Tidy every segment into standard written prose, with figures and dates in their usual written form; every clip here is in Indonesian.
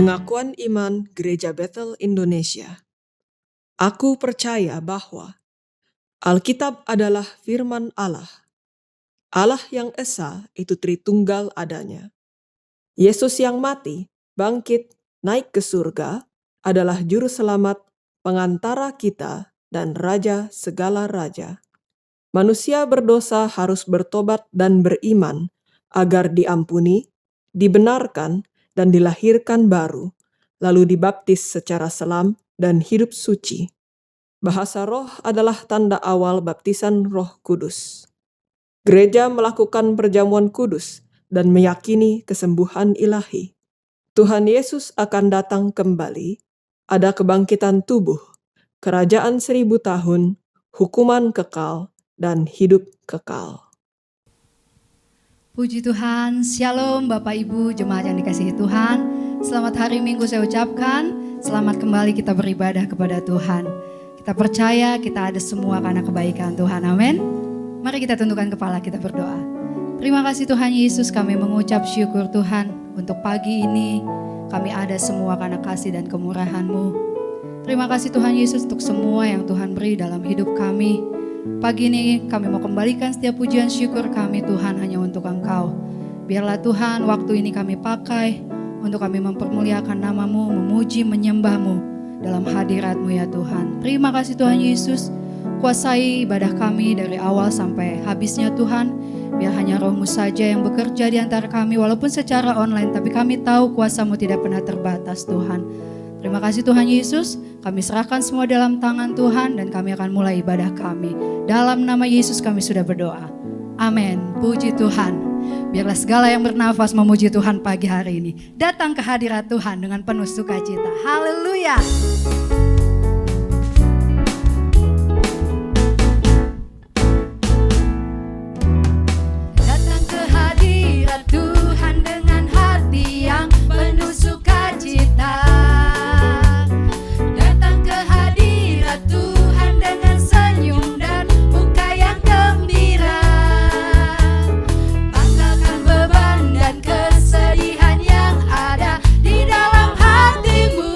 Pengakuan Iman Gereja Bethel Indonesia. Aku percaya bahwa Alkitab adalah firman Allah. Allah yang esa itu Tritunggal adanya. Yesus yang mati, bangkit, naik ke surga adalah juru selamat, pengantara kita dan raja segala raja. Manusia berdosa harus bertobat dan beriman agar diampuni, dibenarkan, dan dilahirkan baru, lalu dibaptis secara selam dan hidup suci. Bahasa roh adalah tanda awal baptisan Roh Kudus. Gereja melakukan perjamuan kudus dan meyakini kesembuhan ilahi. Tuhan Yesus akan datang kembali, ada kebangkitan tubuh, kerajaan 1000 tahun, hukuman kekal, dan hidup kekal. Puji Tuhan, Shalom Bapak Ibu Jemaat yang dikasihi Tuhan. Selamat hari Minggu saya ucapkan. Selamat kembali kita beribadah kepada Tuhan. Kita percaya kita ada semua karena kebaikan Tuhan, amin. Mari kita tundukkan kepala, kita berdoa. Terima kasih Tuhan Yesus, kami mengucap syukur Tuhan untuk pagi ini. Kami ada semua karena kasih dan kemurahan-Mu. Terima kasih Tuhan Yesus untuk semua yang Tuhan beri dalam hidup kami. Pagi ini kami mau kembalikan setiap pujian syukur kami Tuhan hanya untuk Engkau. Biarlah Tuhan waktu ini kami pakai untuk kami mempermuliakan nama-Mu, memuji, menyembah-Mu dalam hadirat-Mu ya Tuhan. Terima kasih Tuhan Yesus, kuasai ibadah kami dari awal sampai habisnya Tuhan. Biar hanya Roh-Mu saja yang bekerja di antara kami walaupun secara online, tapi kami tahu kuasa-Mu tidak pernah terbatas Tuhan. Terima kasih Tuhan Yesus, kami serahkan semua dalam tangan Tuhan dan kami akan mulai ibadah kami. Dalam nama Yesus kami sudah berdoa. Amin. Puji Tuhan. Biarlah segala yang bernafas memuji Tuhan pagi hari ini. Datang ke hadirat Tuhan dengan penuh sukacita. Haleluya. Datang ke hadirat Tuhan dengan hati yang penuh sukacita. Kesedihan yang ada di dalam hatimu.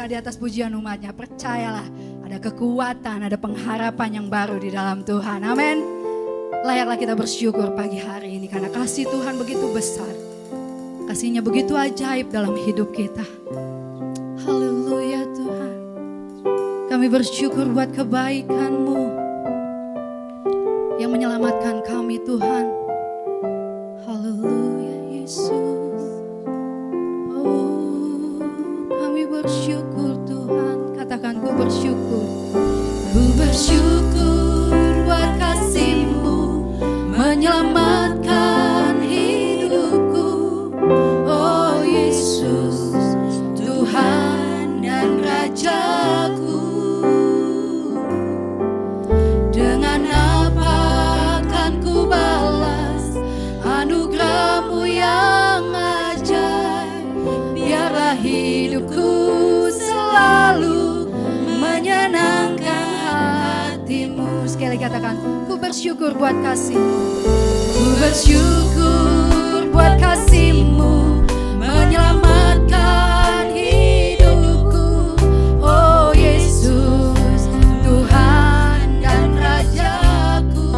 besar di atas pujian umatnya. Percayalah, ada kekuatan, ada pengharapan yang baru di dalam Tuhan. Amin. Layaklah kita bersyukur pagi hari ini karena kasih Tuhan begitu besar. Kasih-Nya begitu ajaib dalam hidup kita. Haleluya Tuhan. Kami bersyukur buat kebaikan-Mu yang menyelamatkan kami Tuhan. Haleluya Yesus. Oh, kami bersyukur Tuhan. Katakan, ku bersyukur. Ku bersyukur buat kasih-Mu menyelamatkan hidupku. Oh Yesus, Tuhan dan Rajaku. Dengan apa akan ku balas anugerah-Mu yang ajaib? Biarlah hidupku selalu menyenangkan hati-Mu. Sekali katakan, ku bersyukur buat kasih-Mu. Ku bersyukur buat kasih-Mu menyelamatkan hidupku. Oh Yesus, Tuhan dan Rajaku.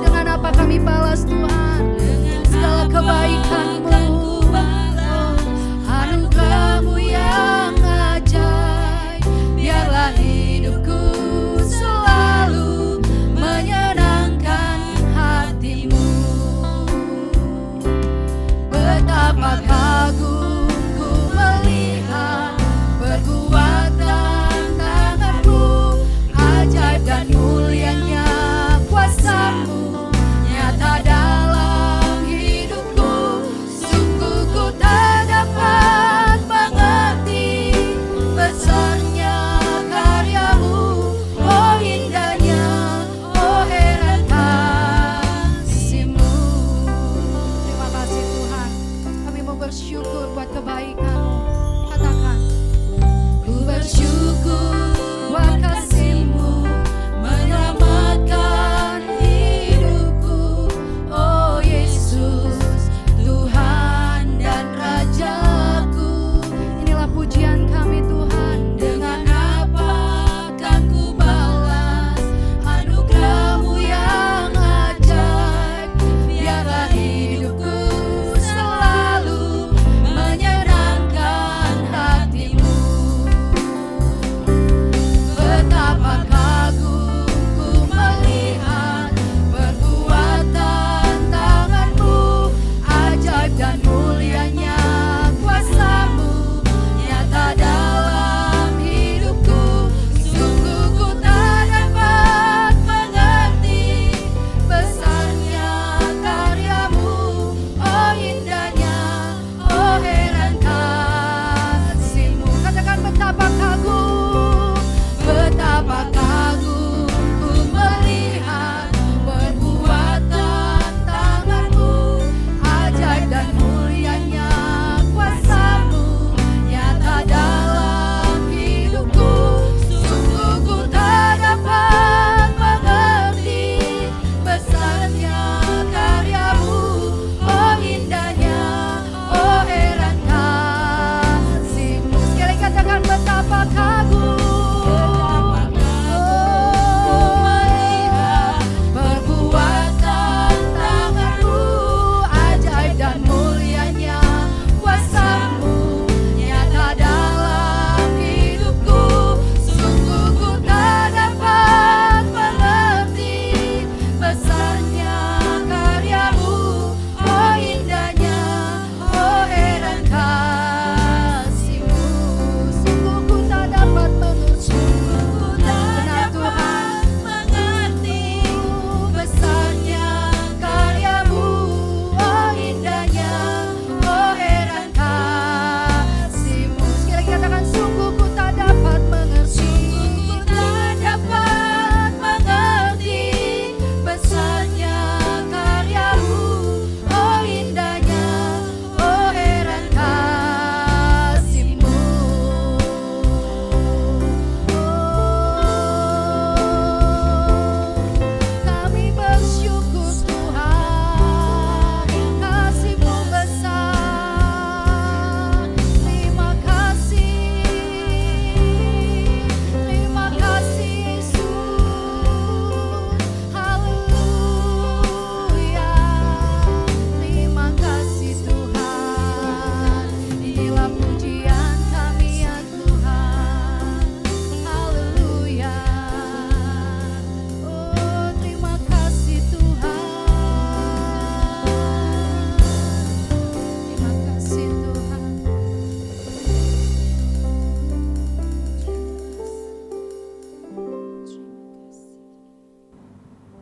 Dengan apa kami balas Tuhan? Dengan segala kebaikan-Mu, anugerah-Mu yang ajaib. Biarlah hidupku selalu menyenangkan hati-Mu.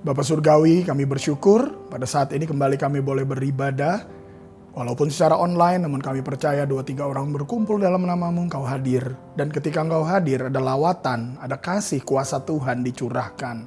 Bapa Surgawi, kami bersyukur pada saat ini kembali kami boleh beribadah. Walaupun secara online, namun kami percaya 2-3 orang berkumpul dalam nama-Mu, Engkau hadir. Dan ketika Engkau hadir, ada lawatan, ada kasih kuasa Tuhan dicurahkan.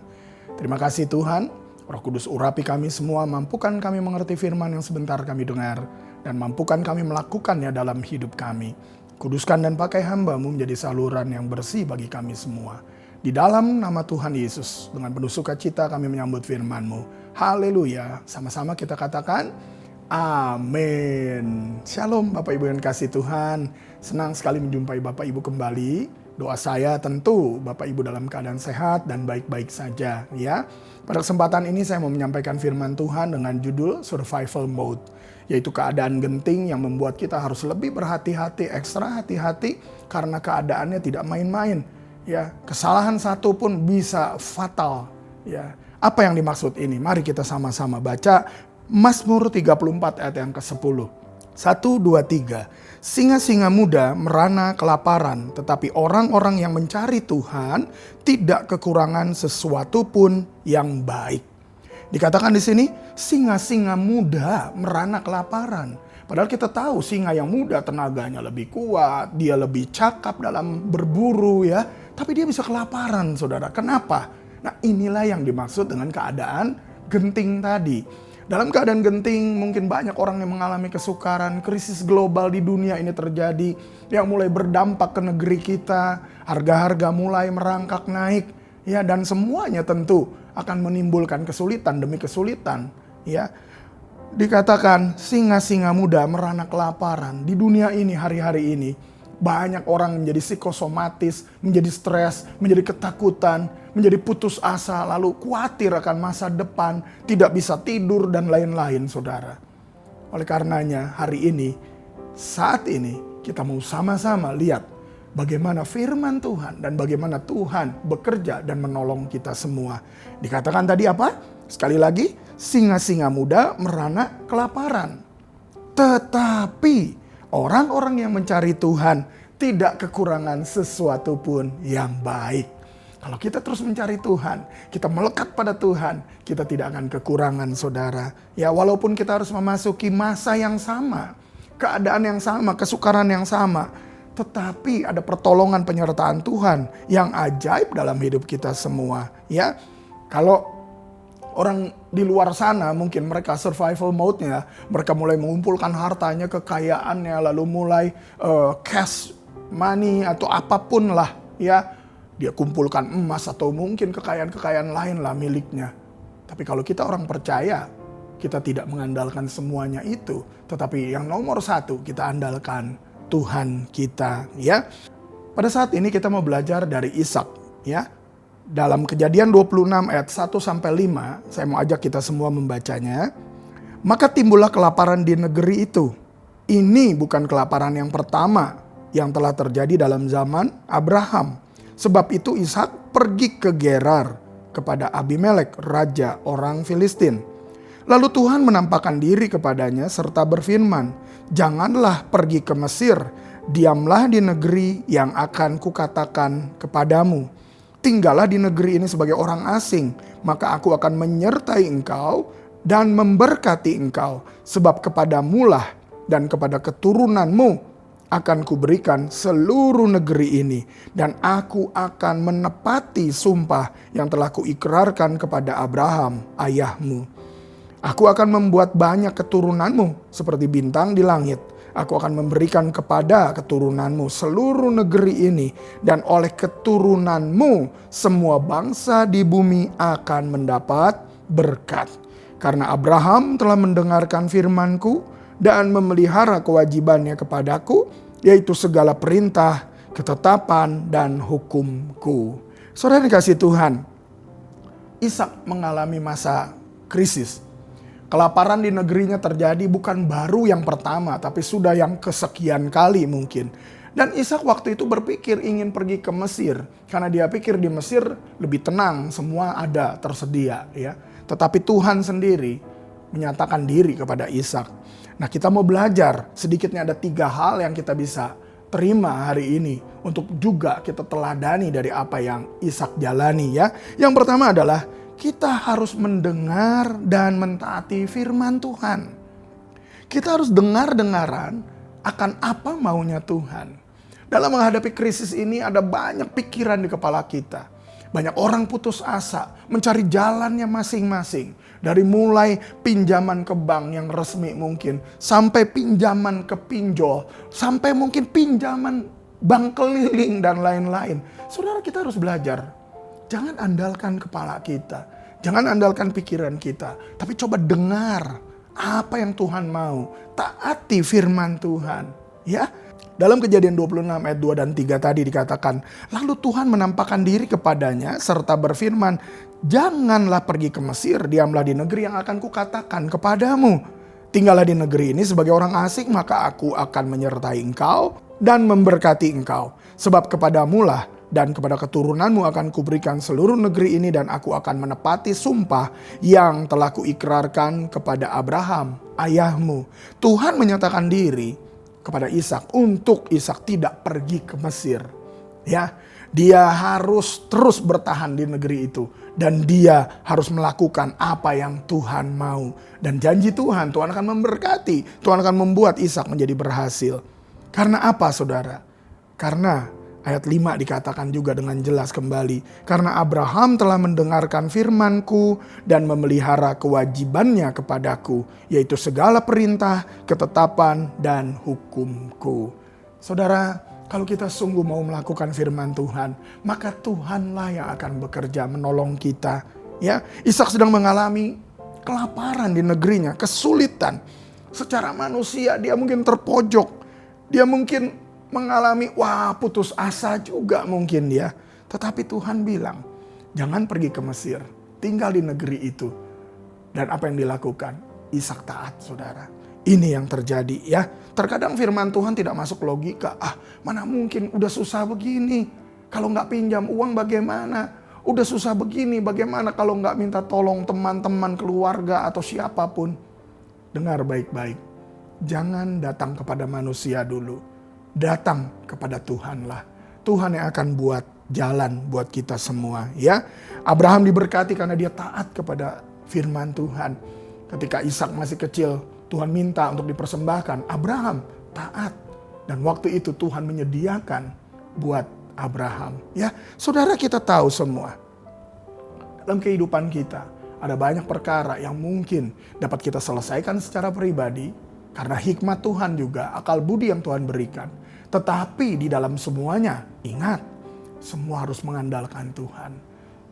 Terima kasih Tuhan, Roh Kudus urapi kami semua, mampukan kami mengerti firman yang sebentar kami dengar. Dan mampukan kami melakukannya dalam hidup kami. Kuduskan dan pakai hamba-Mu menjadi saluran yang bersih bagi kami semua. Di dalam nama Tuhan Yesus, dengan penuh sukacita kami menyambut firman-Mu. Haleluya. Sama-sama kita katakan, amin. Shalom Bapak Ibu yang kasih Tuhan. Senang sekali menjumpai Bapak Ibu kembali. Doa saya tentu Bapak Ibu dalam keadaan sehat dan baik-baik saja. Ya. Pada kesempatan ini saya mau menyampaikan firman Tuhan dengan judul Survival Mode. Yaitu keadaan genting yang membuat kita harus lebih berhati-hati, ekstra hati-hati. Karena keadaannya tidak main-main. Ya, kesalahan satu pun bisa fatal. Ya, apa yang dimaksud ini? Mari kita sama-sama baca Mazmur 34 ayat yang ke-10. 1, 2, 3. Singa-singa muda merana kelaparan, tetapi orang-orang yang mencari Tuhan tidak kekurangan sesuatu pun yang baik. Dikatakan di sini, singa-singa muda merana kelaparan. Padahal kita tahu singa yang muda tenaganya lebih kuat, dia lebih cakap dalam berburu ya. Tapi dia bisa kelaparan saudara. Kenapa? Nah inilah yang dimaksud dengan keadaan genting tadi. Dalam keadaan genting mungkin banyak orang yang mengalami kesukaran. Krisis global di dunia ini terjadi. Yang mulai berdampak ke negeri kita. Harga-harga mulai merangkak naik. Ya, dan semuanya tentu akan menimbulkan kesulitan demi kesulitan. Ya. Dikatakan singa-singa muda merana kelaparan. Di dunia ini hari-hari ini. Banyak orang menjadi psikosomatis, menjadi stres, menjadi ketakutan, menjadi putus asa, lalu khawatir akan masa depan, tidak bisa tidur dan lain-lain saudara. Oleh karenanya hari ini, saat ini kita mau sama-sama lihat bagaimana firman Tuhan dan bagaimana Tuhan bekerja dan menolong kita semua. Dikatakan tadi apa? Sekali lagi, singa-singa muda merana kelaparan. Tetapi orang-orang yang mencari Tuhan tidak kekurangan sesuatu pun yang baik. Kalau kita terus mencari Tuhan, kita melekat pada Tuhan, kita tidak akan kekurangan saudara. Ya walaupun kita harus memasuki masa yang sama, keadaan yang sama, kesukaran yang sama. Tetapi ada pertolongan penyertaan Tuhan yang ajaib dalam hidup kita semua. Ya, kalau orang di luar sana mungkin mereka survival mode-nya. Mereka mulai mengumpulkan hartanya, kekayaannya. Lalu mulai cash money atau apapun lah. Ya, dia kumpulkan emas atau mungkin kekayaan-kekayaan lain lah miliknya. Tapi kalau kita orang percaya, kita tidak mengandalkan semuanya itu. Tetapi yang nomor satu kita andalkan Tuhan kita. Ya, pada saat ini kita mau belajar dari Ishak. Ya. Dalam Kejadian 26 ayat 1-5, saya mau ajak kita semua membacanya. Maka timbullah kelaparan di negeri itu. Ini bukan kelaparan yang pertama yang telah terjadi dalam zaman Abraham. Sebab itu Ishak pergi ke Gerar kepada Abimelek, raja orang Filistin. Lalu Tuhan menampakkan diri kepadanya serta berfirman, janganlah pergi ke Mesir, diamlah di negeri yang akan kukatakan kepadamu. Tinggallah di negeri ini sebagai orang asing, maka aku akan menyertai engkau dan memberkati engkau. Sebab kepadamulah dan kepada keturunanmu akan kuberikan seluruh negeri ini. Dan aku akan menepati sumpah yang telah kuikrarkan kepada Abraham, ayahmu. Aku akan membuat banyak keturunanmu seperti bintang di langit. Aku akan memberikan kepada keturunanmu seluruh negeri ini. Dan oleh keturunanmu semua bangsa di bumi akan mendapat berkat. Karena Abraham telah mendengarkan firmanku dan memelihara kewajibannya kepadaku, yaitu segala perintah, ketetapan, dan hukumku. Saudara dikasih Tuhan, Ishak mengalami masa krisis. Kelaparan di negerinya terjadi bukan baru yang pertama, tapi sudah yang kesekian kali mungkin. Dan Ishak waktu itu berpikir ingin pergi ke Mesir, karena dia pikir di Mesir lebih tenang, semua ada tersedia. Ya. Tetapi Tuhan sendiri menyatakan diri kepada Ishak. Nah kita mau belajar, sedikitnya ada 3 hal yang kita bisa terima hari ini. Untuk juga kita teladani dari apa yang Ishak jalani ya. Yang pertama adalah kita harus mendengar dan mentaati firman Tuhan. Kita harus dengar-dengaran akan apa maunya Tuhan. Dalam menghadapi krisis ini ada banyak pikiran di kepala kita. Banyak orang putus asa, mencari jalannya masing-masing. Dari mulai pinjaman ke bank yang resmi mungkin, sampai pinjaman ke pinjol, sampai mungkin pinjaman bank keliling dan lain-lain. Saudara, kita harus belajar. Jangan andalkan kepala kita, jangan andalkan pikiran kita, tapi coba dengar apa yang Tuhan mau. Taati firman Tuhan, ya. Dalam Kejadian 26 ayat 2 dan 3 tadi dikatakan, lalu Tuhan menampakkan diri kepadanya serta berfirman, janganlah pergi ke Mesir, diamlah di negeri yang akan kukatakan kepadamu. Tinggallah di negeri ini sebagai orang asing, maka aku akan menyertai engkau dan memberkati engkau. Sebab kepadamulah dan kepada keturunanmu akan kuberikan seluruh negeri ini, dan aku akan menepati sumpah yang telah kuikrarkan kepada Abraham, ayahmu. Tuhan menyatakan diri kepada Ishak untuk Ishak tidak pergi ke Mesir. Ya, dia harus terus bertahan di negeri itu dan dia harus melakukan apa yang Tuhan mau. Dan janji Tuhan akan memberkati, Tuhan akan membuat Ishak menjadi berhasil. Karena apa, Saudara? Karena ayat 5 dikatakan juga dengan jelas kembali. Karena Abraham telah mendengarkan firman-Ku dan memelihara kewajibannya kepadaku, yaitu segala perintah, ketetapan, dan hukum-Ku. Saudara, kalau kita sungguh mau melakukan firman Tuhan, maka Tuhanlah yang akan bekerja menolong kita. Ya, Ishak sedang mengalami kelaparan di negerinya, kesulitan. Secara manusia dia mungkin terpojok, dia mungkin mengalami putus asa juga mungkin dia. Tetapi Tuhan bilang, jangan pergi ke Mesir, tinggal di negeri itu. Dan apa yang dilakukan? Ishak taat, Saudara. Ini yang terjadi, ya. Terkadang firman Tuhan tidak masuk logika. Mana mungkin, udah susah begini. Kalau nggak pinjam uang bagaimana? Udah susah begini, bagaimana kalau nggak minta tolong teman-teman, keluarga, atau siapapun? Dengar baik-baik. Jangan datang kepada manusia dulu. Datang kepada Tuhanlah. Tuhan yang akan buat jalan buat kita semua, ya. Abraham diberkati karena dia taat kepada firman Tuhan. Ketika Ishak masih kecil, Tuhan minta untuk dipersembahkan. Abraham taat. Dan waktu itu Tuhan menyediakan buat Abraham, ya. Saudara, kita tahu semua. Dalam kehidupan kita ada banyak perkara yang mungkin dapat kita selesaikan secara pribadi karena hikmat Tuhan juga, akal budi yang Tuhan berikan. Tetapi di dalam semuanya, ingat, semua harus mengandalkan Tuhan.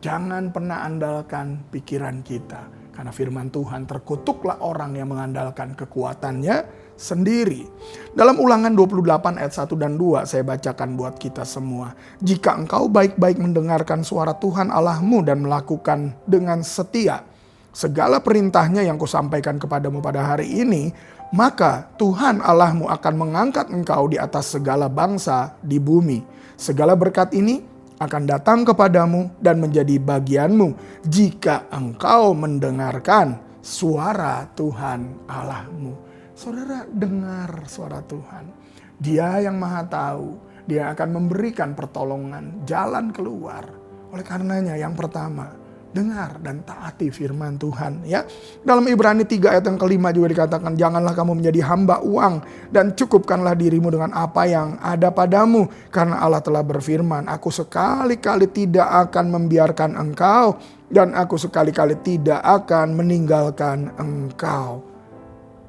Jangan pernah andalkan pikiran kita. Karena firman Tuhan, terkutuklah orang yang mengandalkan kekuatannya sendiri. Dalam Ulangan 28 ayat 1 dan 2 saya bacakan buat kita semua. Jika engkau baik-baik mendengarkan suara Tuhan Allahmu dan melakukan dengan setia segala perintahnya yang kusampaikan kepadamu pada hari ini, maka Tuhan Allahmu akan mengangkat engkau di atas segala bangsa di bumi. Segala berkat ini akan datang kepadamu dan menjadi bagianmu jika engkau mendengarkan suara Tuhan Allahmu. Saudara, dengar suara Tuhan. Dia yang maha tahu. Dia akan memberikan pertolongan, jalan keluar. Oleh karenanya yang pertama, dengar dan taati firman Tuhan, ya. Dalam Ibrani 3 ayat yang kelima juga dikatakan, janganlah kamu menjadi hamba uang dan cukupkanlah dirimu dengan apa yang ada padamu. Karena Allah telah berfirman, aku sekali-kali tidak akan membiarkan engkau dan aku sekali-kali tidak akan meninggalkan engkau.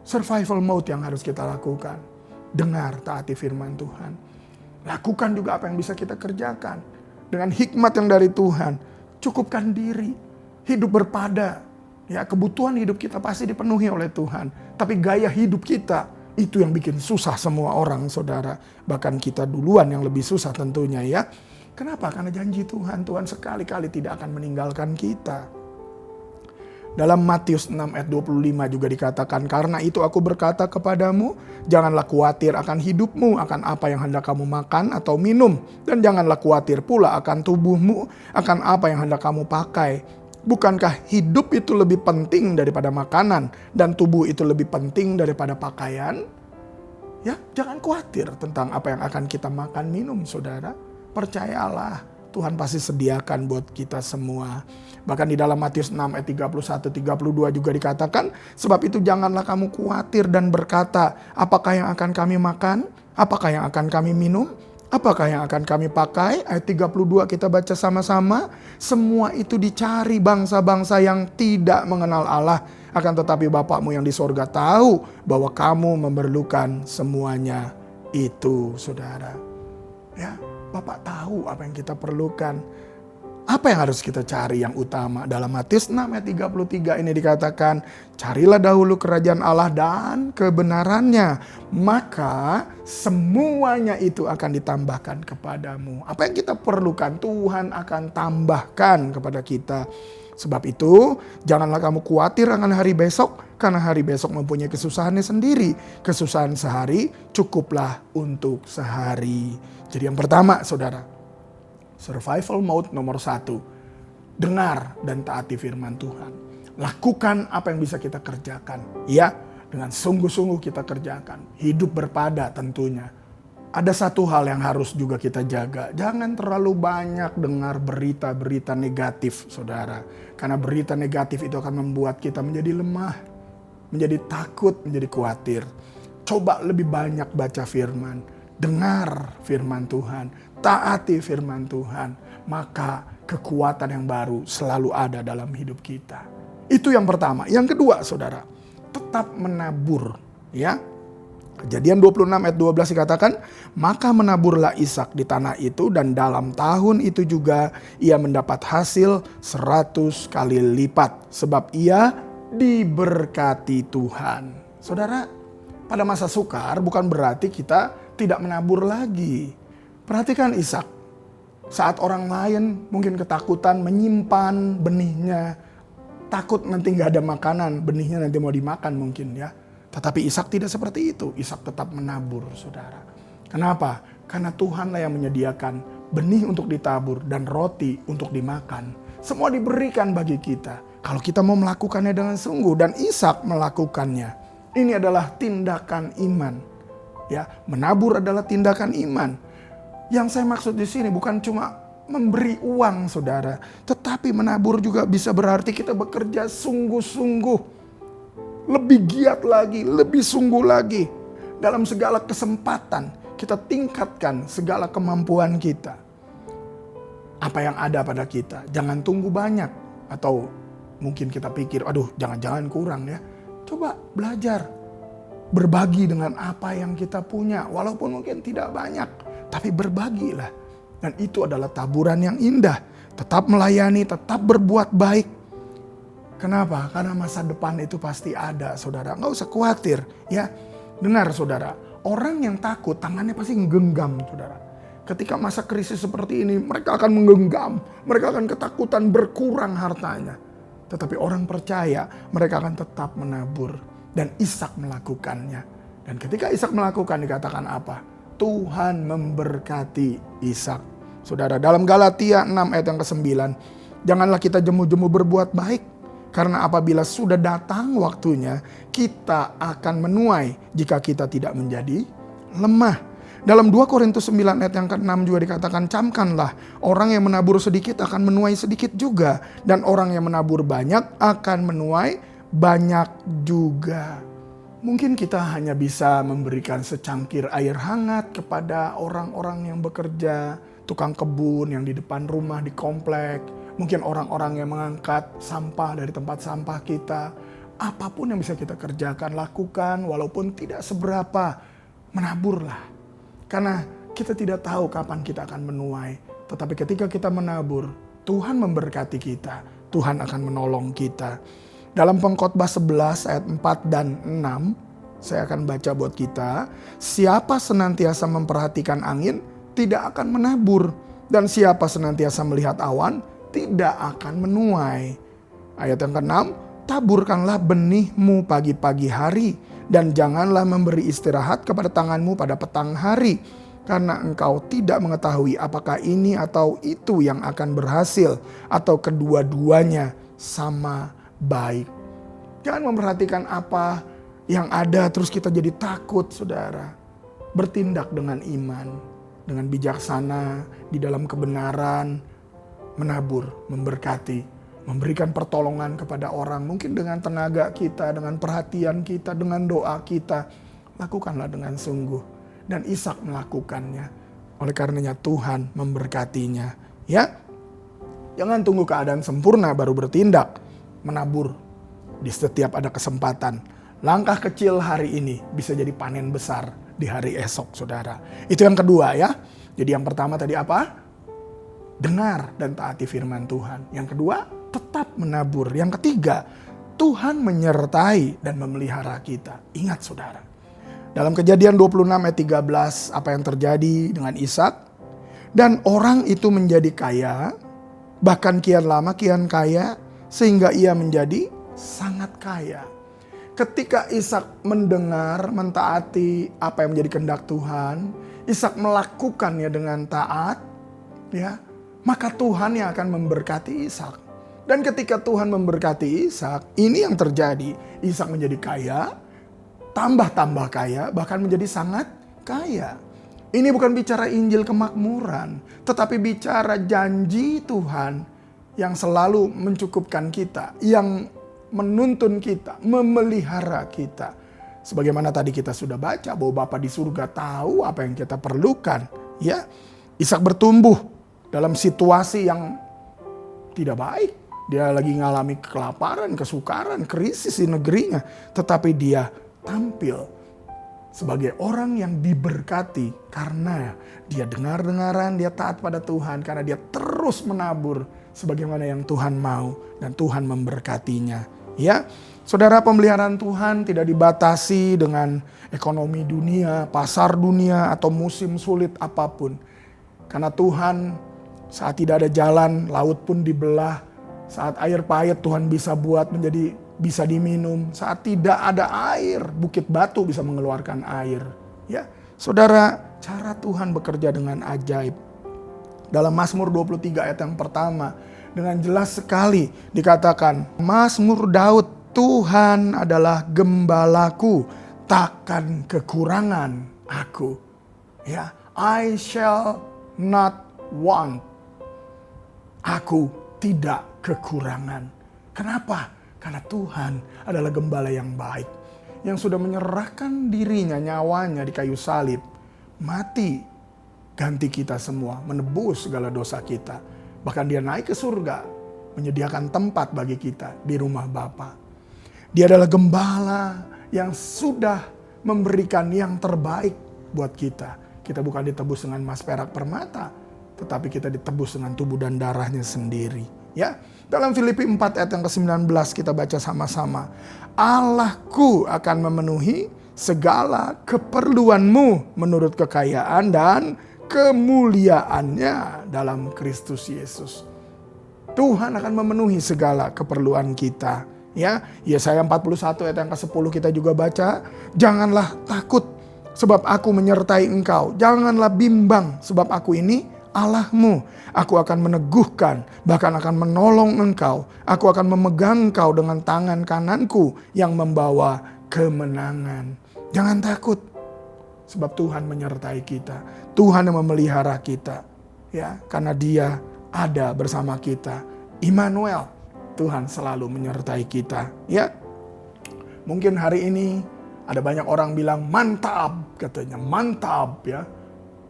Survival mode yang harus kita lakukan. Dengar, taati firman Tuhan. Lakukan juga apa yang bisa kita kerjakan. Dengan hikmat yang dari Tuhan. Cukupkan diri, hidup berpada. Ya, kebutuhan hidup kita pasti dipenuhi oleh Tuhan. Tapi gaya hidup kita, itu yang bikin susah semua orang, saudara. Bahkan kita duluan yang lebih susah tentunya, ya. Kenapa? Karena janji Tuhan, Tuhan sekali-kali tidak akan meninggalkan kita. Dalam Matius 6 ayat 25 juga dikatakan, karena itu aku berkata kepadamu, janganlah khawatir akan hidupmu, akan apa yang hendak kamu makan atau minum. Dan janganlah khawatir pula akan tubuhmu, akan apa yang hendak kamu pakai. Bukankah hidup itu lebih penting daripada makanan, dan tubuh itu lebih penting daripada pakaian? Ya, jangan khawatir tentang apa yang akan kita makan minum, saudara. Percayalah, Tuhan pasti sediakan buat kita semua. Bahkan di dalam Matius 6 ayat 31-32 juga dikatakan, sebab itu janganlah kamu khawatir dan berkata, apakah yang akan kami makan? Apakah yang akan kami minum? Apakah yang akan kami pakai? Ayat 32 kita baca sama-sama. Semua itu dicari bangsa-bangsa yang tidak mengenal Allah. Akan tetapi Bapakmu yang di sorga tahu bahwa kamu memerlukan semuanya itu, saudara. Ya, Bapak tahu apa yang kita perlukan. Apa yang harus kita cari yang utama? Dalam Matius 6 ayat 33 ini dikatakan, carilah dahulu kerajaan Allah dan kebenarannya, maka semuanya itu akan ditambahkan kepadamu. Apa yang kita perlukan Tuhan akan tambahkan kepada kita. Sebab itu janganlah kamu khawatir akan hari besok, karena hari besok mempunyai kesusahannya sendiri. Kesusahan sehari cukuplah untuk sehari. Jadi yang pertama, saudara, survival mode nomor 1. Dengar dan taati firman Tuhan. Lakukan apa yang bisa kita kerjakan. Ya, dengan sungguh-sungguh kita kerjakan. Hidup berpada tentunya. Ada satu hal yang harus juga kita jaga. Jangan terlalu banyak dengar berita-berita negatif, saudara. Karena berita negatif itu akan membuat kita menjadi lemah, menjadi takut, menjadi khawatir. Coba lebih banyak baca firman. Dengar firman Tuhan. Taati firman Tuhan. Maka kekuatan yang baru selalu ada dalam hidup kita. Itu yang pertama. Yang kedua, saudara, tetap menabur. Ya. Kejadian 26 ayat 12 dikatakan, maka menaburlah Ishak di tanah itu, dan dalam tahun itu juga ia mendapat hasil 100 kali lipat, sebab ia diberkati Tuhan. Saudara, pada masa sukar bukan berarti kita tidak menabur lagi. Perhatikan Ishak, saat orang lain mungkin ketakutan menyimpan benihnya, takut nanti gak ada makanan, benihnya nanti mau dimakan mungkin ya. Tetapi Ishak tidak seperti itu. Ishak tetap menabur, saudara. Kenapa? Karena Tuhanlah yang menyediakan benih untuk ditabur dan roti untuk dimakan. Semua diberikan bagi kita. Kalau kita mau melakukannya dengan sungguh, dan Ishak melakukannya. Ini adalah tindakan iman. Ya, menabur adalah tindakan iman. Yang saya maksud di sini bukan cuma memberi uang, saudara. Tetapi menabur juga bisa berarti kita bekerja sungguh-sungguh. Lebih giat lagi, lebih sungguh lagi. Dalam segala kesempatan, kita tingkatkan segala kemampuan kita. Apa yang ada pada kita, jangan tunggu banyak. Atau mungkin kita pikir, aduh jangan-jangan kurang ya. Coba belajar, berbagi dengan apa yang kita punya. Walaupun mungkin tidak banyak, tapi berbagilah. Dan itu adalah taburan yang indah. Tetap melayani, tetap berbuat baik. Kenapa? Karena masa depan itu pasti ada, saudara. Nggak usah khawatir, ya. Dengar, saudara. Orang yang takut, tangannya pasti menggenggam, saudara. Ketika masa krisis seperti ini, mereka akan menggenggam. Mereka akan ketakutan, berkurang hartanya. Tetapi orang percaya, mereka akan tetap menabur. Dan Ishak melakukannya. Dan ketika Ishak melakukan, dikatakan apa? Tuhan memberkati Ishak. Saudara, dalam Galatia 6 ayat yang ke-9. Janganlah kita jemu-jemu berbuat baik. Karena apabila sudah datang waktunya, kita akan menuai jika kita tidak menjadi lemah. Dalam 2 Korintus 9 ayat yang ke-6 juga dikatakan, camkanlah, orang yang menabur sedikit akan menuai sedikit juga. Dan orang yang menabur banyak akan menuai banyak juga. Mungkin kita hanya bisa memberikan secangkir air hangat kepada orang-orang yang bekerja, tukang kebun yang di depan rumah di komplek. Mungkin orang-orang yang mengangkat sampah dari tempat sampah kita. Apapun yang bisa kita kerjakan, lakukan walaupun tidak seberapa. Menaburlah. Karena kita tidak tahu kapan kita akan menuai. Tetapi ketika kita menabur, Tuhan memberkati kita. Tuhan akan menolong kita. Dalam Pengkhotbah 11 ayat 4 dan 6, saya akan baca buat kita. Siapa senantiasa memperhatikan angin, tidak akan menabur. Dan siapa senantiasa melihat awan, tidak akan menuai. Ayat yang ke-6, taburkanlah benihmu pagi-pagi hari, dan janganlah memberi istirahat kepada tanganmu pada petang hari, karena engkau tidak mengetahui apakah ini atau itu yang akan berhasil, atau kedua-duanya sama baik. Jangan memperhatikan apa yang ada terus kita jadi takut, saudara. Bertindak dengan iman. dengan bijaksana di dalam kebenaran, menabur, memberkati, memberikan pertolongan kepada orang. Mungkin dengan tenaga kita, dengan perhatian kita, dengan doa kita. Lakukanlah dengan sungguh. Dan Ishak melakukannya. Oleh karenanya Tuhan memberkatinya. Ya, jangan tunggu keadaan sempurna baru bertindak. Menabur di setiap ada kesempatan. Langkah kecil hari ini bisa jadi panen besar di hari esok, saudara. Itu yang kedua ya. Jadi yang pertama tadi apa? Dengar dan taati firman Tuhan. Yang kedua, tetap menabur. Yang ketiga, Tuhan menyertai dan memelihara kita. Ingat saudara. Dalam Kejadian 26 ayat 13, apa yang terjadi dengan Ishak? Dan orang itu menjadi kaya, bahkan kian lama kian kaya, sehingga ia menjadi sangat kaya. Ketika Ishak mendengar, mentaati apa yang menjadi kehendak Tuhan, Ishak melakukannya dengan taat, ya, maka Tuhan yang akan memberkati Ishak. Dan ketika Tuhan memberkati Ishak, ini yang terjadi. Ishak menjadi kaya, tambah kaya, bahkan menjadi sangat kaya. Ini bukan bicara Injil kemakmuran, tetapi bicara janji Tuhan yang selalu mencukupkan kita, yang menuntun kita, memelihara kita. Sebagaimana tadi kita sudah baca bahwa Bapa di surga tahu apa yang kita perlukan. Ya, Ishak bertumbuh dalam situasi yang tidak baik. Dia lagi ngalami kelaparan, kesukaran, krisis di negerinya. Tetapi dia tampil sebagai orang yang diberkati karena dia dengar-dengaran, dia taat pada Tuhan, karena dia terus menabur sebagaimana yang Tuhan mau dan Tuhan memberkatinya. Ya, saudara, pemeliharaan Tuhan tidak dibatasi dengan ekonomi dunia, pasar dunia, atau musim sulit apapun. Karena Tuhan saat tidak ada jalan, laut pun dibelah. Saat air pahit Tuhan bisa buat menjadi bisa diminum. Saat tidak ada air, bukit batu bisa mengeluarkan air. Ya, saudara, cara Tuhan bekerja dengan ajaib. Dalam Mazmur 23 ayat yang pertama, dengan jelas sekali dikatakan, Mazmur Daud, Tuhan adalah gembalaku, takkan kekurangan aku. Ya, I shall not want. Aku tidak kekurangan. Kenapa? Karena Tuhan adalah gembala yang baik. Yang sudah menyerahkan dirinya, nyawanya di kayu salib. Mati ganti kita semua, menebus segala dosa kita. Bahkan dia naik ke surga, menyediakan tempat bagi kita di rumah Bapa. Dia adalah gembala yang sudah memberikan yang terbaik buat kita. Kita bukan ditebus dengan emas perak permata, tetapi kita ditebus dengan tubuh dan darahnya sendiri. Ya, dalam Filipi 4 ayat yang ke-19 kita baca sama-sama. Allahku akan memenuhi segala keperluanmu menurut kekayaan dan kemuliaannya dalam Kristus Yesus. Tuhan akan memenuhi segala keperluan kita. Ya, Yesaya 41 ayat yang ke-10 kita juga baca. Janganlah takut sebab aku menyertai engkau. Janganlah bimbang sebab aku ini Allahmu. Aku akan meneguhkan, bahkan akan menolong engkau. Aku akan memegang engkau dengan tangan kananku yang membawa kemenangan. Jangan takut, sebab Tuhan menyertai kita. Tuhan yang memelihara kita. Ya, karena Dia ada bersama kita. Immanuel, Tuhan selalu menyertai kita. Ya, mungkin hari ini ada banyak orang bilang mantap, katanya mantap ya.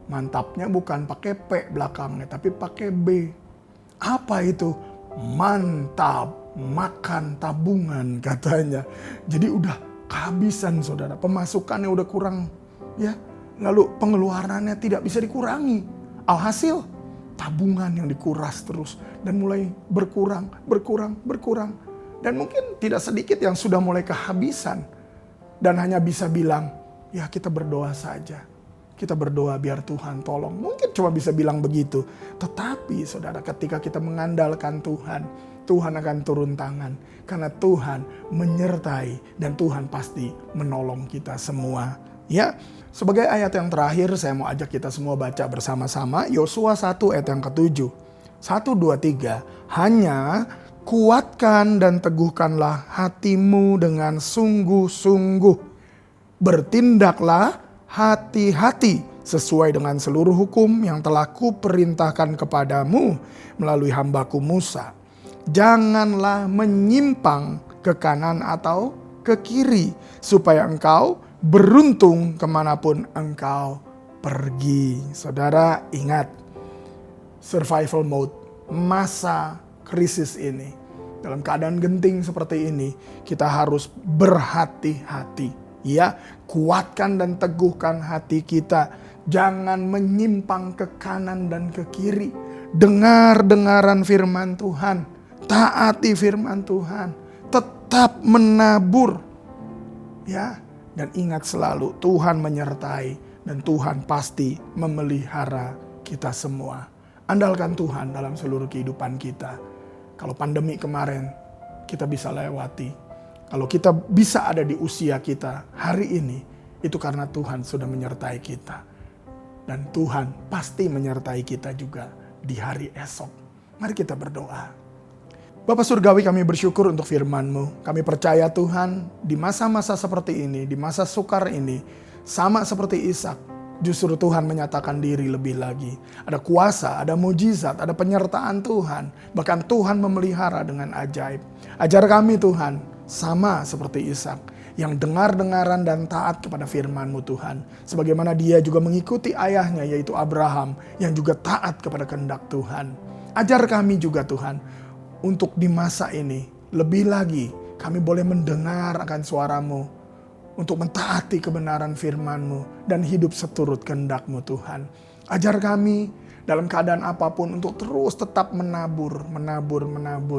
Mantapnya bukan pakai P belakangnya, tapi pakai B. Apa itu? Mantap, makan tabungan katanya. Jadi udah kehabisan saudara, pemasukannya udah kurang ya. Lalu pengeluarannya tidak bisa dikurangi. Alhasil tabungan yang dikuras terus dan mulai berkurang. Dan mungkin tidak sedikit yang sudah mulai kehabisan. Dan hanya bisa bilang, ya kita berdoa saja. Kita berdoa biar Tuhan tolong. Mungkin cuma bisa bilang begitu. Tetapi saudara, ketika kita mengandalkan Tuhan, Tuhan akan turun tangan. Karena Tuhan menyertai dan Tuhan pasti menolong kita semua. Ya, sebagai ayat yang terakhir saya mau ajak kita semua baca bersama-sama Yosua 1 ayat yang ke-7. 1, 2, 3. Hanya kuatkan dan teguhkanlah hatimu dengan sungguh-sungguh. Bertindaklah hati-hati sesuai dengan seluruh hukum yang telah kuperintahkan kepadamu melalui hambaku Musa. Janganlah menyimpang ke kanan atau ke kiri, supaya engkau beruntung kemanapun engkau pergi. Saudara ingat, survival mode, masa krisis ini, dalam keadaan genting seperti ini, kita harus berhati-hati. Ya, kuatkan dan teguhkan hati kita. Jangan menyimpang ke kanan dan ke kiri. Dengar-dengaran firman Tuhan. Taati firman Tuhan. Tetap menabur. Ya, dan ingat selalu Tuhan menyertai dan Tuhan pasti memelihara kita semua. Andalkan Tuhan dalam seluruh kehidupan kita. Kalau pandemi kemarin kita bisa lewati. Kalau kita bisa ada di usia kita hari ini, itu karena Tuhan sudah menyertai kita. Dan Tuhan pasti menyertai kita juga di hari esok. Mari kita berdoa. Bapa Surgawi, kami bersyukur untuk firman-Mu. Kami percaya Tuhan, di masa-masa seperti ini, di masa sukar ini, sama seperti Ishak, justru Tuhan menyatakan diri lebih lagi. Ada kuasa, ada mujizat, ada penyertaan Tuhan. Bahkan Tuhan memelihara dengan ajaib. Ajar kami Tuhan, sama seperti Ishak, yang dengar-dengaran dan taat kepada firman-Mu Tuhan. Sebagaimana dia juga mengikuti ayahnya yaitu Abraham, yang juga taat kepada kehendak Tuhan. Ajar kami juga Tuhan, untuk di masa ini lebih lagi kami boleh mendengar akan suara-Mu, untuk mentaati kebenaran firman-Mu dan hidup seturut kehendak-Mu Tuhan. Ajar kami dalam keadaan apapun untuk terus tetap menabur.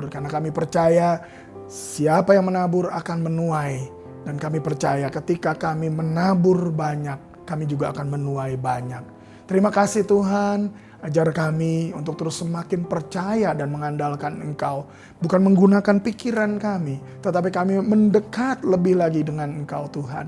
Karena kami percaya siapa yang menabur akan menuai. Dan kami percaya ketika kami menabur banyak, kami juga akan menuai banyak. Terima kasih Tuhan, ajar kami untuk terus semakin percaya dan mengandalkan Engkau. Bukan menggunakan pikiran kami, tetapi kami mendekat lebih lagi dengan Engkau Tuhan.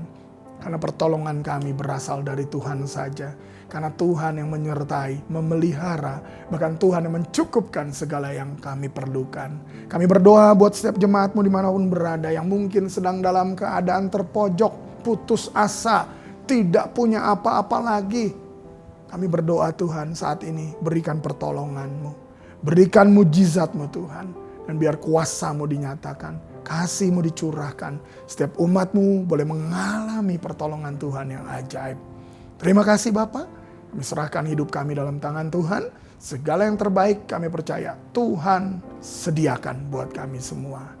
Karena pertolongan kami berasal dari Tuhan saja. Karena Tuhan yang menyertai, memelihara, bahkan Tuhan yang mencukupkan segala yang kami perlukan. Kami berdoa buat setiap jemaat-Mu dimanapun berada yang mungkin sedang dalam keadaan terpojok, putus asa, tidak punya apa-apa lagi. Kami berdoa Tuhan saat ini, berikan pertolongan-Mu, berikan mujizat-Mu Tuhan. Dan biar kuasa-Mu dinyatakan, kasih-Mu dicurahkan. Setiap umat-Mu boleh mengalami pertolongan Tuhan yang ajaib. Terima kasih Bapa. Kami serahkan hidup kami dalam tangan Tuhan. Segala yang terbaik kami percaya Tuhan sediakan buat kami semua.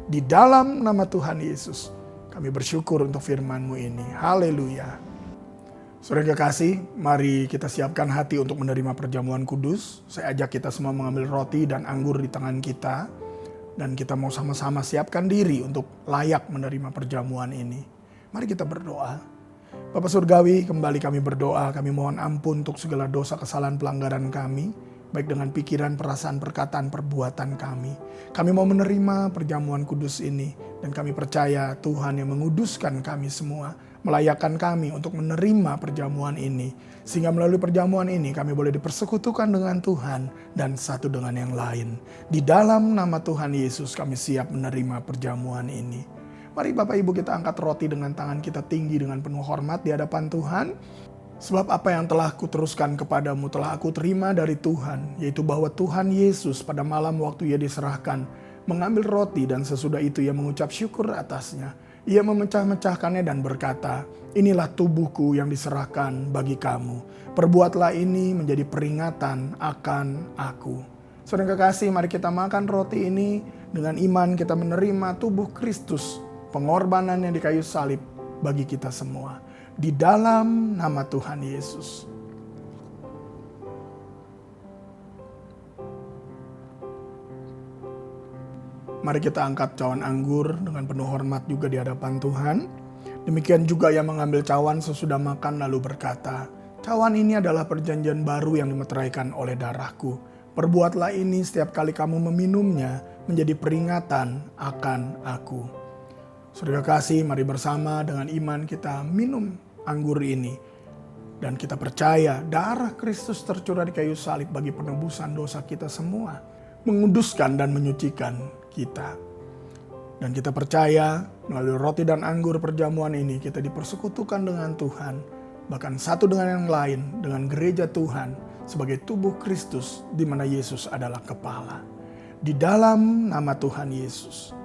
Di dalam nama Tuhan Yesus kami bersyukur untuk firman-Mu ini. Haleluya. Saudara yang kekasih, mari kita siapkan hati untuk menerima perjamuan kudus. Saya ajak kita semua mengambil roti dan anggur di tangan kita. Dan kita mau sama-sama siapkan diri untuk layak menerima perjamuan ini. Mari kita berdoa. Bapa Surgawi, kembali kami berdoa, kami mohon ampun untuk segala dosa, kesalahan, pelanggaran kami, baik dengan pikiran, perasaan, perkataan, perbuatan kami. Kami mau menerima perjamuan kudus ini, dan kami percaya Tuhan yang menguduskan kami semua, melayakkan kami untuk menerima perjamuan ini, sehingga melalui perjamuan ini kami boleh dipersekutukan dengan Tuhan dan satu dengan yang lain. Di dalam nama Tuhan Yesus kami siap menerima perjamuan ini. Mari Bapak Ibu kita angkat roti dengan tangan kita tinggi dengan penuh hormat di hadapan Tuhan. Sebab apa yang telah kuteruskan kepadamu telah aku terima dari Tuhan. Yaitu bahwa Tuhan Yesus pada malam waktu Ia diserahkan mengambil roti dan sesudah itu Ia mengucap syukur atasnya. Ia memecah-mecahkannya dan berkata, inilah tubuhku yang diserahkan bagi kamu. Perbuatlah ini menjadi peringatan akan aku. Saudara kekasih, mari kita makan roti ini dengan iman kita menerima tubuh Kristus. Pengorbanan yang di kayu salib bagi kita semua. Di dalam nama Tuhan Yesus. Mari kita angkat cawan anggur dengan penuh hormat juga di hadapan Tuhan. Demikian juga yang mengambil cawan sesudah makan lalu berkata, cawan ini adalah perjanjian baru yang dimeteraikan oleh darahku. Perbuatlah ini setiap kali kamu meminumnya menjadi peringatan akan aku. Saudara kasih, mari bersama dengan iman kita minum anggur ini. Dan kita percaya darah Kristus tercurah di kayu salib bagi penebusan dosa kita semua. Menguduskan dan menyucikan kita. Dan kita percaya melalui roti dan anggur perjamuan ini kita dipersekutukan dengan Tuhan. bahkan satu dengan yang lain, dengan gereja Tuhan sebagai tubuh Kristus di mana Yesus adalah kepala. Di dalam nama Tuhan Yesus.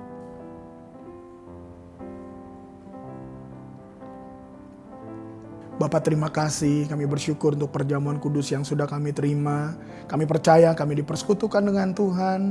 Bapak, terima kasih, kami bersyukur untuk perjamuan kudus yang sudah kami terima. Kami percaya kami dipersekutukan dengan Tuhan.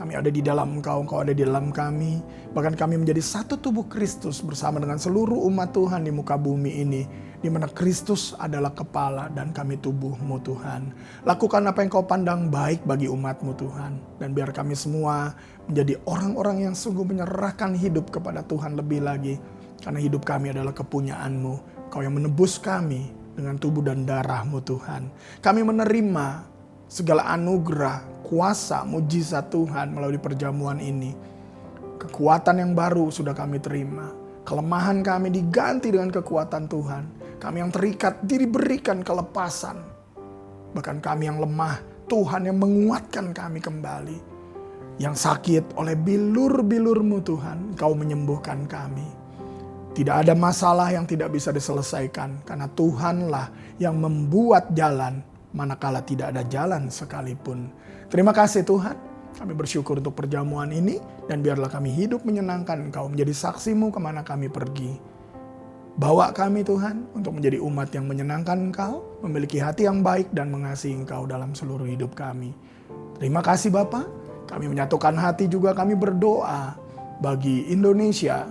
Kami ada di dalam Engkau, Engkau ada di dalam kami. Bahkan kami menjadi satu tubuh Kristus bersama dengan seluruh umat Tuhan di muka bumi ini. Di mana Kristus adalah kepala dan kami tubuh-Mu Tuhan. Lakukan apa yang Kau pandang baik bagi umat-Mu Tuhan. Dan biar kami semua menjadi orang-orang yang sungguh menyerahkan hidup kepada Tuhan lebih lagi. Karena hidup kami adalah kepunyaan-Mu. Kau yang menebus kami dengan tubuh dan darah-Mu Tuhan. Kami menerima segala anugerah, kuasa, mujizat Tuhan melalui perjamuan ini. Kekuatan yang baru sudah kami terima. Kelemahan kami diganti dengan kekuatan Tuhan. Kami yang terikat diberikan kelepasan. Bahkan kami yang lemah, Tuhan yang menguatkan kami kembali. Yang sakit oleh bilur-bilur-Mu Tuhan, Kau menyembuhkan kami. Tidak ada masalah yang tidak bisa diselesaikan karena Tuhanlah yang membuat jalan manakala tidak ada jalan sekalipun. Terima kasih Tuhan, kami bersyukur untuk perjamuan ini dan biarlah kami hidup menyenangkan Engkau, menjadi saksi-Mu kemana kami pergi. Bawa kami Tuhan untuk menjadi umat yang menyenangkan Engkau, memiliki hati yang baik dan mengasihi Engkau dalam seluruh hidup kami. Terima kasih Bapa, kami menyatukan hati juga kami berdoa bagi Indonesia.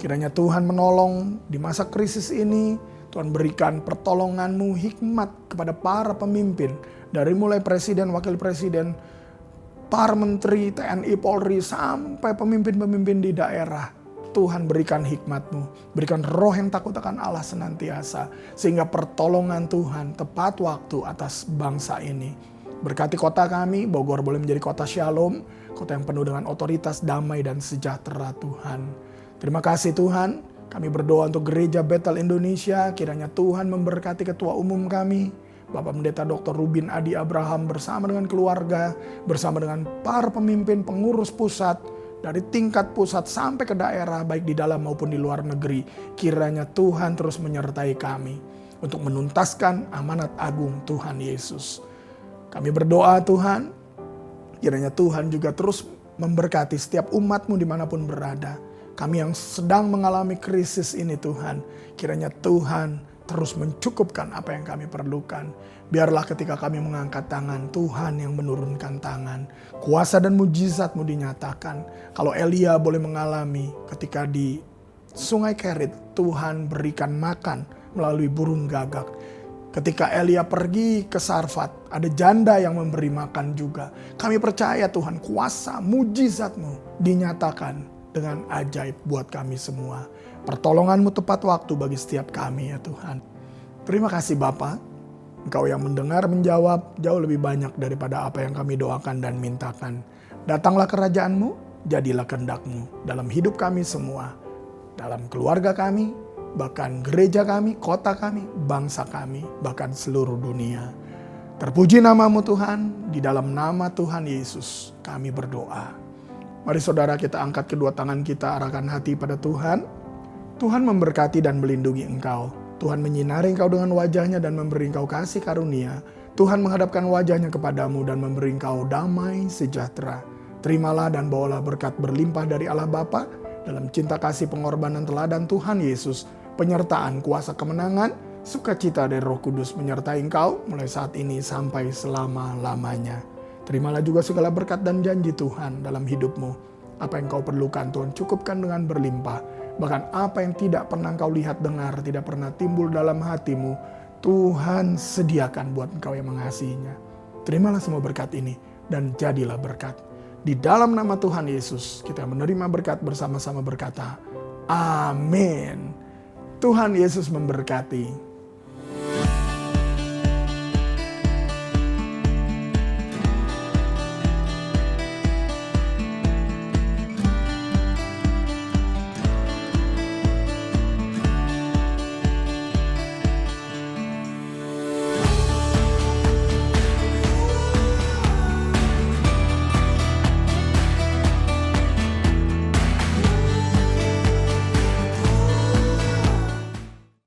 Kiranya Tuhan menolong di masa krisis ini. Tuhan berikan pertolongan-Mu, hikmat kepada para pemimpin. Dari mulai presiden, wakil presiden, para menteri, TNI, Polri, sampai pemimpin-pemimpin di daerah. Tuhan berikan hikmat-Mu. Berikan roh yang takut akan Allah senantiasa. Sehingga pertolongan Tuhan tepat waktu atas bangsa ini. Berkati kota kami, Bogor boleh menjadi kota shalom. Kota yang penuh dengan otoritas, damai, dan sejahtera Tuhan. Terima kasih Tuhan, kami berdoa untuk Gereja Bethel Indonesia, kiranya Tuhan memberkati ketua umum kami, Bapak Pendeta Dr. Rubin Adi Abraham bersama dengan keluarga, bersama dengan para pemimpin pengurus pusat, dari tingkat pusat sampai ke daerah, baik di dalam maupun di luar negeri. Kiranya Tuhan terus menyertai kami untuk menuntaskan amanat agung Tuhan Yesus. Kami berdoa Tuhan, kiranya Tuhan juga terus memberkati setiap umat-Mu dimanapun berada. Kami yang sedang mengalami krisis ini Tuhan, kiranya Tuhan terus mencukupkan apa yang kami perlukan. Biarlah ketika kami mengangkat tangan, Tuhan yang menurunkan tangan. Kuasa dan mujizat-Mu dinyatakan. Kalau Elia boleh mengalami ketika di Sungai Kerit, Tuhan berikan makan melalui burung gagak. Ketika Elia pergi ke Sarfat, ada janda yang memberi makan juga. Kami percaya Tuhan, kuasa mujizat-Mu dinyatakan dengan ajaib buat kami semua. Pertolongan-Mu tepat waktu bagi setiap kami ya Tuhan. Terima kasih Bapa. Engkau yang mendengar menjawab jauh lebih banyak daripada apa yang kami doakan dan mintakan. Datanglah kerajaan-Mu, jadilah kehendak-Mu dalam hidup kami semua. Dalam keluarga kami, bahkan gereja kami, kota kami, bangsa kami, bahkan seluruh dunia. Terpuji nama-Mu Tuhan, di dalam nama Tuhan Yesus kami berdoa. Mari saudara kita angkat kedua tangan kita, arahkan hati pada Tuhan. Tuhan memberkati dan melindungi engkau. Tuhan menyinari engkau dengan wajahnya dan memberi engkau kasih karunia. Tuhan menghadapkan wajahnya kepadamu dan memberi engkau damai sejahtera. Terimalah dan bawalah berkat berlimpah dari Allah Bapa dalam cinta kasih pengorbanan teladan Tuhan Yesus, penyertaan kuasa kemenangan, sukacita dari Roh Kudus menyertai engkau mulai saat ini sampai selama-lamanya. Terimalah juga segala berkat dan janji Tuhan dalam hidupmu. Apa yang kau perlukan Tuhan cukupkan dengan berlimpah. Bahkan apa yang tidak pernah kau lihat dengar, tidak pernah timbul dalam hatimu, Tuhan sediakan buat engkau yang mengasihinya. Terimalah semua berkat ini dan jadilah berkat. Di dalam nama Tuhan Yesus kita menerima berkat bersama-sama berkata, Amin. Tuhan Yesus memberkati.